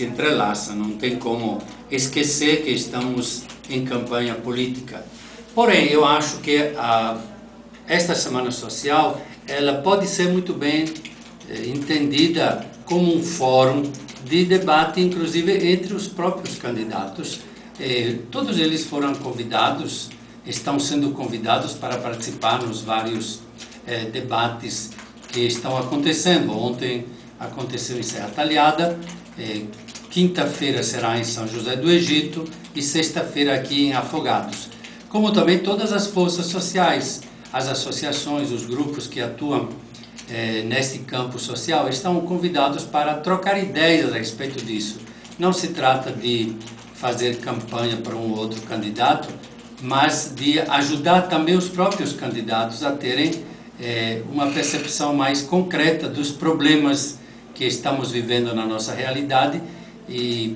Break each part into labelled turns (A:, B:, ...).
A: se entrelaçam, não tem como esquecer que estamos em campanha política. Porém, eu acho que esta Semana Social ela pode ser muito bem entendida como um fórum de debate, inclusive entre os próprios candidatos. Todos eles foram convidados, estão sendo convidados para participar nos vários debates que estão acontecendo. Ontem aconteceu em Serra Talhada, quinta-feira será em São José do Egito e sexta-feira aqui em Afogados. Como também todas as forças sociais, as associações, os grupos que atuam nesse campo social estão convidados para trocar ideias a respeito disso. Não se trata de fazer campanha para um outro candidato, mas de ajudar também os próprios candidatos a terem uma percepção mais concreta dos problemas que estamos vivendo na nossa realidade e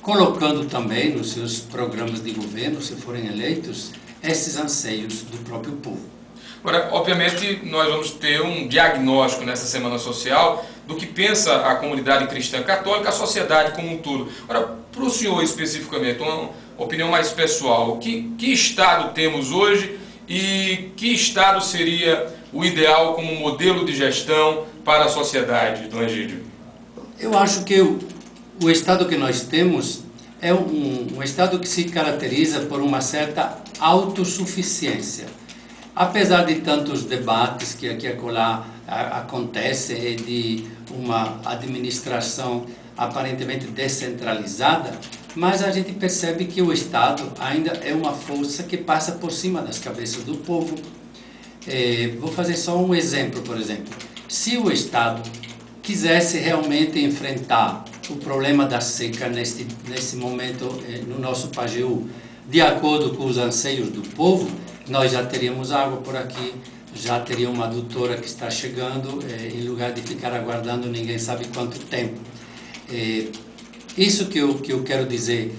A: colocando também nos seus programas de governo, se forem eleitos, esses anseios do próprio povo.
B: Agora, obviamente, nós vamos ter um diagnóstico nessa Semana Social do que pensa a comunidade cristã católica, a sociedade como um todo. Agora, para o senhor especificamente, uma opinião mais pessoal, que estado temos hoje e que estado seria o ideal como modelo de gestão para a sociedade, Dom Egídio?
A: Eu acho que o estado que nós temos é um estado que se caracteriza por uma certa autossuficiência. Apesar de tantos debates que aqui e acolá acontecem e de uma administração aparentemente descentralizada, mas a gente percebe que o Estado ainda é uma força que passa por cima das cabeças do povo. Vou fazer só um exemplo, por exemplo. Se o Estado quisesse realmente enfrentar o problema da seca nesse momento no nosso Pajeú, de acordo com os anseios do povo, nós já teríamos água por aqui, já teria uma adutora que está chegando, em lugar de ficar aguardando ninguém sabe quanto tempo. Isso que eu quero dizer,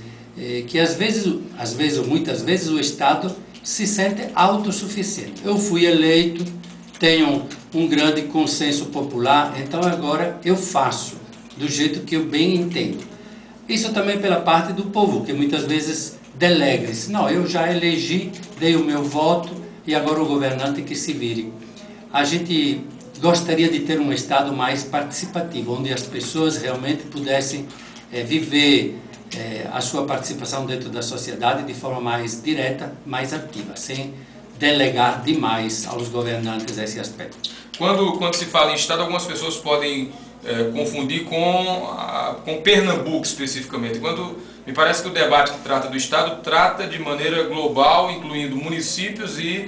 A: que às vezes ou muitas vezes o Estado se sente autossuficiente. Eu fui eleito, tenho um grande consenso popular, então agora eu faço do jeito que eu bem entendo. Isso também pela parte do povo, que muitas vezes delega. Não, eu já elegi, dei o meu voto e agora o governante que se vire. A gente gostaria de ter um Estado mais participativo, onde as pessoas realmente pudessem viver a sua participação dentro da sociedade de forma mais direta, mais ativa, sem delegar demais aos governantes esse aspecto.
B: Quando se fala em Estado, algumas pessoas podem confundir com Pernambuco especificamente. Me parece que o debate que trata do Estado trata de maneira global, incluindo municípios e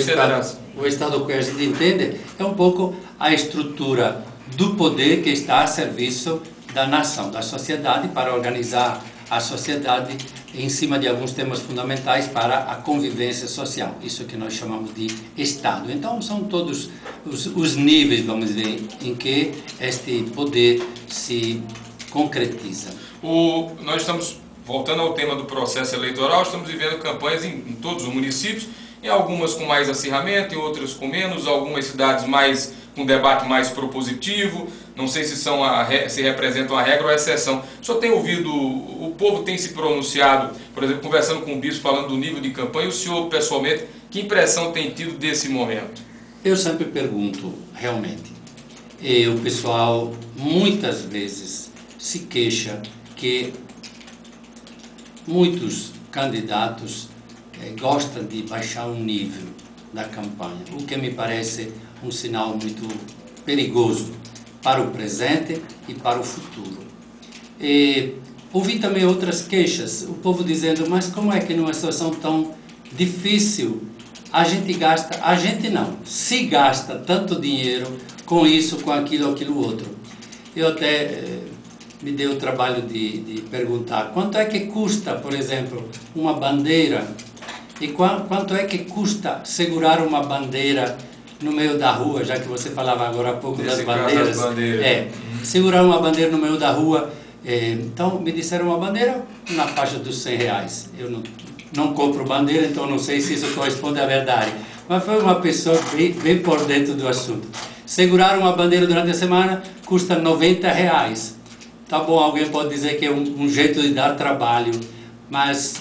B: federação.
A: O Estado que a gente entende é um pouco a estrutura do poder que está a serviço da nação, da sociedade, para organizar a sociedade em cima de alguns temas fundamentais para a convivência social. Isso que nós chamamos de Estado. Então, são todos os níveis, vamos dizer, em que este poder se concretiza.
B: Nós estamos, voltando ao tema do processo eleitoral, estamos vivendo campanhas em todos os municípios, em algumas com mais acirramento, em outras com menos, algumas cidades com debate mais propositivo, não sei se representam a regra ou a exceção. O senhor tem ouvido, o povo tem se pronunciado, por exemplo, conversando com o bispo, falando do nível de campanha, o senhor, pessoalmente, que impressão tem tido desse momento?
A: Eu sempre pergunto, realmente, e o pessoal muitas vezes se queixa que muitos candidatos gostam de baixar o nível da campanha, o que me parece um sinal muito perigoso para o presente e para o futuro. Ouvi também outras queixas, o povo dizendo, mas como é que numa situação tão difícil a gente não, se gasta tanto dinheiro com isso, com aquilo outro. Eu até me dei o trabalho de perguntar quanto é que custa, por exemplo, uma bandeira e quanto é que custa segurar uma bandeira no meio da rua, já que você falava agora há pouco das bandeiras. Segurar uma bandeira no meio da rua. Então me disseram uma bandeira na faixa dos R$100. Eu não compro bandeira, então não sei se isso corresponde à verdade. Mas foi uma pessoa bem por dentro do assunto. Segurar uma bandeira durante a semana custa R$90. Tá bom, alguém pode dizer que é um jeito de dar trabalho, mas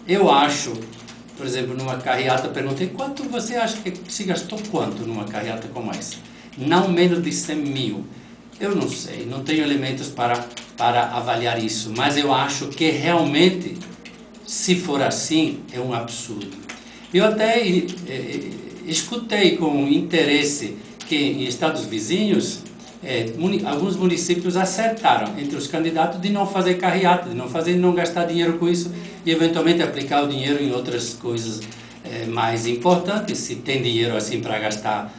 A: eu acho, por exemplo, numa carreata, perguntei quanto você acha que se gastou quanto numa carreata como essa? Não menos de 100 mil. Eu não sei, não tenho elementos para avaliar isso, mas eu acho que realmente, se for assim, é um absurdo. Eu até escutei com interesse que em estados vizinhos, alguns municípios acertaram entre os candidatos de não fazer carreata, de não gastar dinheiro com isso e eventualmente aplicar o dinheiro em outras coisas mais importantes, se tem dinheiro assim para gastar,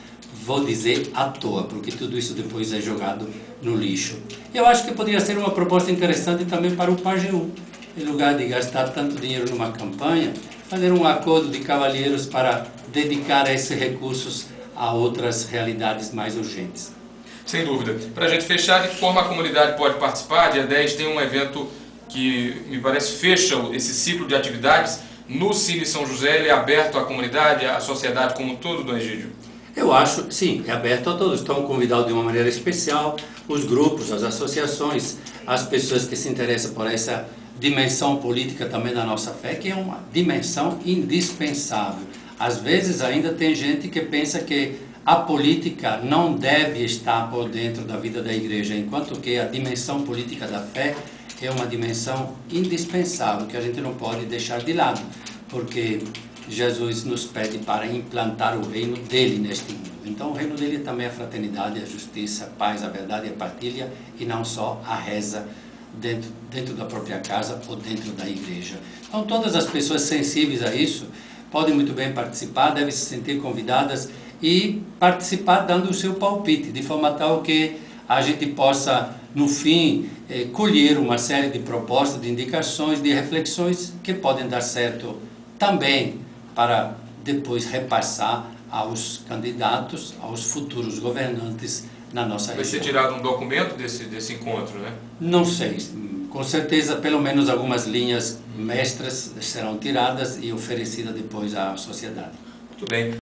A: vou dizer à toa, porque tudo isso depois é jogado no lixo. Eu acho que poderia ser uma proposta interessante também para o Pajeú, em lugar de gastar tanto dinheiro numa campanha, fazer um acordo de cavalheiros para dedicar esses recursos a outras realidades mais urgentes.
B: Sem dúvida. Para a gente fechar, de que forma a comunidade pode participar? Dia 10 tem um evento que me parece fecha esse ciclo de atividades no Cine São José. Ele é aberto à comunidade, à sociedade como um todo, Dom Egídio?
A: Eu acho, sim, é aberto a todos. Estão convidados de uma maneira especial os grupos, as associações, as pessoas que se interessam por essa dimensão política também da nossa fé, que é uma dimensão indispensável. Às vezes ainda tem gente que pensa que a política não deve estar por dentro da vida da igreja, enquanto que a dimensão política da fé é uma dimensão indispensável, que a gente não pode deixar de lado, porque Jesus nos pede para implantar o reino dele neste mundo. Então o reino dele também é a fraternidade, a justiça, a paz, a verdade e a partilha, e não só a reza dentro da própria casa ou dentro da igreja. Então todas as pessoas sensíveis a isso podem muito bem participar, devem se sentir convidadas e participar dando o seu palpite, de forma tal que a gente possa, no fim, colher uma série de propostas, de indicações, de reflexões que podem dar certo também para depois repassar aos candidatos, aos futuros governantes na nossa região.
B: Vai ser tirado um documento desse encontro, né?
A: Não sei, com certeza pelo menos algumas linhas mestras serão tiradas e oferecidas depois à sociedade.
B: Muito bem.